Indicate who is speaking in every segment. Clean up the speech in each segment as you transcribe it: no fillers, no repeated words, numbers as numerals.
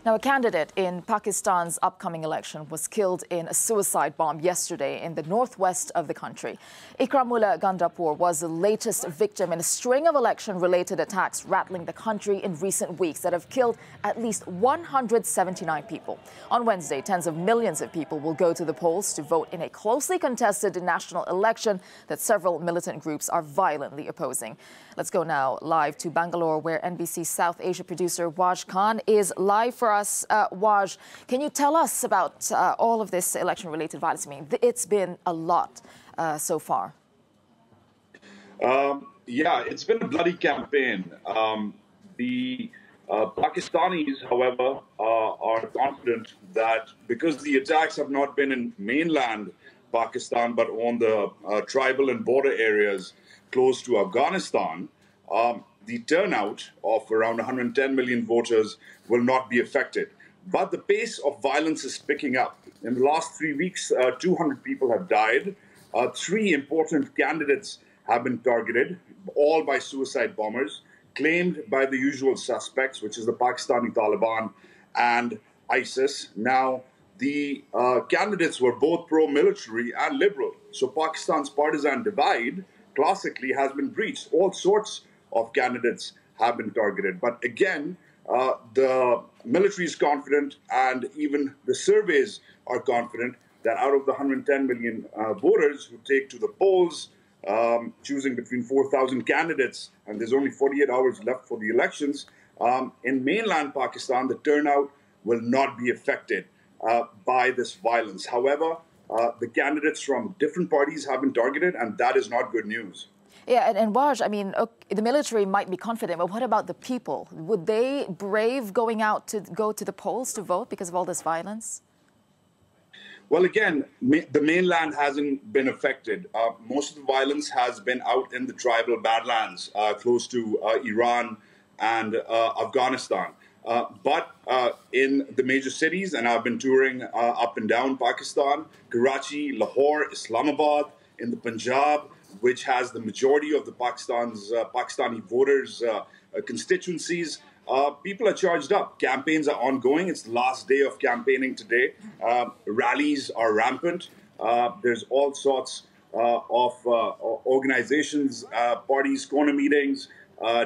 Speaker 1: Now, a candidate in Pakistan's upcoming election was killed in a suicide bomb yesterday in the northwest of the country. Ikramullah Gandapur was the latest victim in a string of election-related attacks rattling the country in recent weeks that have killed at least 179 people. On Wednesday, tens of millions of people will go to the polls to vote in a closely contested national election that several militant groups are violently opposing. Let's go now live to Bangalore, where NBC South Asia producer Waj Khan is live for us. Waj, can you tell us about all of this election-related violence? I mean, it's been a lot so far.
Speaker 2: Yeah, it's been a bloody campaign. The Pakistanis, however, are confident that because the attacks have not been in mainland Pakistan, but on the tribal and border areas close to Afghanistan, the turnout of around 110 million voters will not be affected. But the pace of violence is picking up. In the last 3 weeks, 200 people have died. 3 important candidates have been targeted, all by suicide bombers, claimed by the usual suspects, which is the Pakistani Taliban and ISIS. Now, the candidates were both pro-military and liberal. So Pakistan's partisan divide classically has been breached. All sorts of candidates have been targeted. But again, the military is confident, and even the surveys are confident that out of the 110 million voters who take to the polls, choosing between 4,000 candidates, and there's only 48 hours left for the elections, in mainland Pakistan, the turnout will not be affected by this violence. However, the candidates from different parties have been targeted, and that is not good news.
Speaker 1: Yeah, and Waj, I mean, the military might be confident, but what about the people? Would they brave going out to go to the polls to vote because of all this violence?
Speaker 2: Well, again, the mainland hasn't been affected. Most of the violence has been out in the tribal badlands close to Iran and Afghanistan. But in the major cities, and I've been touring up and down Pakistan, Karachi, Lahore, Islamabad, in the Punjab, which has the majority of the Pakistani voters' constituencies, people are charged up. Campaigns are ongoing. It's the last day of campaigning today. Rallies are rampant. There's all sorts of organizations, parties, corner meetings,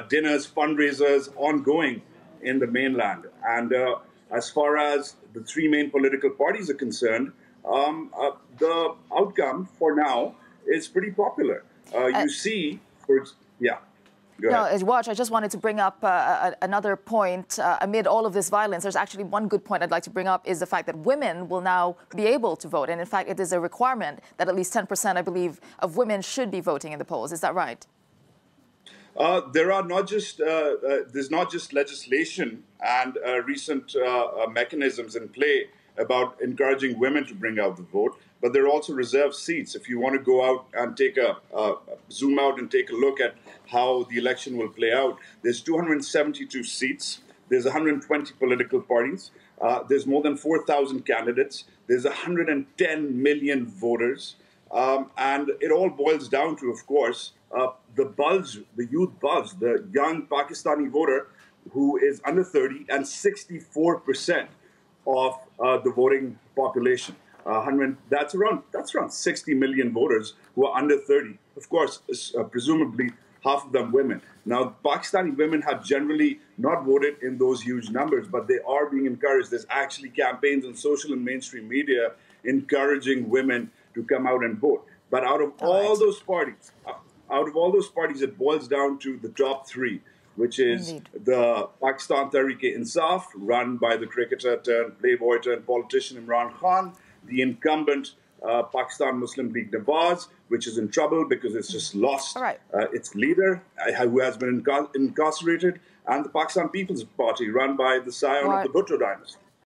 Speaker 2: dinners, fundraisers ongoing in the mainland. And as far as the 3 main political parties are concerned, the outcome for now is pretty popular. You see, yeah.
Speaker 1: No, Waj, I just wanted to bring up another point. Amid all of this violence, there's actually one good point I'd like to bring up is the fact that women will now be able to vote. And in fact, it is a requirement that at least 10%, I believe, of women should be voting in the polls. Is that right?
Speaker 2: There are not just there's not just legislation and recent mechanisms in play about encouraging women to bring out the vote, but there are also reserved seats. If you want to go out and take zoom out and take a look at how the election will play out, there's 272 seats. There's 120 political parties. There's more than 4,000 candidates. There's 110 million voters. And it all boils down to, of course, the youth bulge, the young Pakistani voter who is under 30 and 64% of the voting population. That's around 60 million voters who are under 30. Of course, presumably half of them women. Now, Pakistani women have generally not voted in those huge numbers, but they are being encouraged. There's actually campaigns on social and mainstream media encouraging women to come out and vote. But out of all those parties, it boils down to the top 3, which is the Pakistan Tehreek-e-Insaf, run by the cricketer turned playboy turned politician Imran Khan, the incumbent Pakistan Muslim League Nawaz, which is in trouble because it's just lost its leader, who has been incarcerated, and the Pakistan People's Party, run by the scion of the Bhutto dynasty.